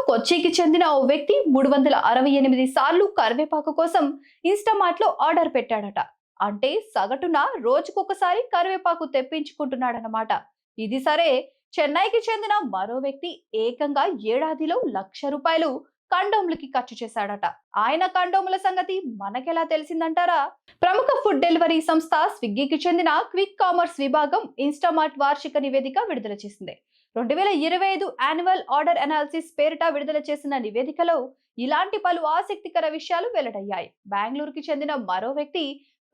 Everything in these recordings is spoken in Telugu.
కొచ్చికి చెందిన ఓ వ్యక్తి 368 సార్లు కరివేపాకు కోసం ఇన్స్టామార్ట్ లో ఆర్డర్ పెట్టాడట. అంటే సగటున రోజుకొకసారి కరివేపాకు తెప్పించుకుంటున్నాడన్నమాట. ఇది సరే, చెన్నైకి చెందిన మరో వ్యక్తి ఏకంగా ఏడాదిలో ₹1,00,000 కండోమ్లకి ఖర్చు చేశాడట. ఆయన కండోముల సంగతి మనకెలా తెలిసిందంటారా? ప్రముఖ ఫుడ్ డెలివరీ సంస్థ స్విగ్గీకి చెందిన క్విక్ కామర్స్ విభాగం ఇన్స్టామార్ట్ వార్షిక నివేదిక విడుదల చేసింది. 2025 యాన్యువల్ ఆర్డర్ అనాలిసిస్ పేరిట విడుదల చేసిన నివేదికలో ఇలాంటి పలు ఆసక్తికర విషయాలు వెల్లడయ్యాయి. బెంగళూరుకి చెందిన మరో వ్యక్తి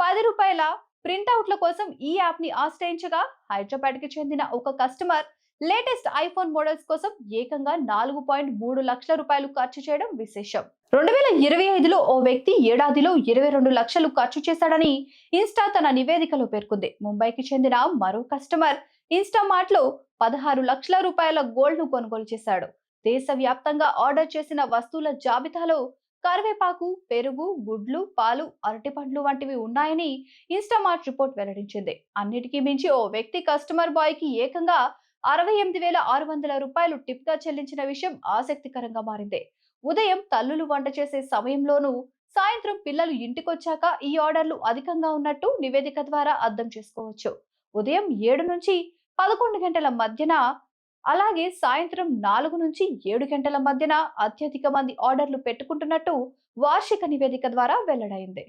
₹10 ప్రింట్అవుట్ల కోసం ఈ యాప్ ని ఆశ్రయించగా, హైదరాబాద్ కి చెందిన ఒక కస్టమర్ లేటెస్ట్ ఐఫోన్ మోడల్స్ కోసం ఏకంగా ₹4.3 లక్షల ఖర్చు చేయడం విశేషం. 2025లో ఓ వ్యక్తి ఏడాదిలో 22 లక్షలు ఖర్చు చేశాడని ఇన్స్టా తన నివేదికలో పేర్కొంది. ముంబైకి చెందిన మరో కస్టమర్ ఇన్స్టామార్ట్ లో ₹16 లక్షల గోల్డ్ ను కొనుగోలు చేశాడు. దేశవ్యాప్తంగా ఆర్డర్ చేసిన వస్తువుల జాబితాలో కరివేపాకు, పెరుగు, గుడ్లు, పాలు, అరటిపండ్లు వంటివి ఉన్నాయని ఇన్స్టామార్ట్ రిపోర్ట్ వెల్లడించింది. అన్నిటికీ మించి ఓ వ్యక్తి కస్టమర్ బాయ్ కి ఏకంగా ₹68,600 టిప్ గా చెల్లించిన విషయం ఆసక్తికరంగా మారింది. ఉదయం తల్లులు వంట చేసే సమయంలోనూ, సాయంత్రం పిల్లలు ఇంటికొచ్చాక ఈ ఆర్డర్లు అధికంగా ఉన్నట్టు నివేదిక ద్వారా అర్థం చేసుకోవచ్చు. ఉదయం 7 నుంచి 11 గంటల మధ్యన, అలాగే సాయంత్రం 4 నుంచి 7 గంటల మధ్యన అత్యధిక మంది ఆర్డర్లు పెట్టుకుంటున్నట్టు వార్షిక నివేదిక ద్వారా వెల్లడైంది.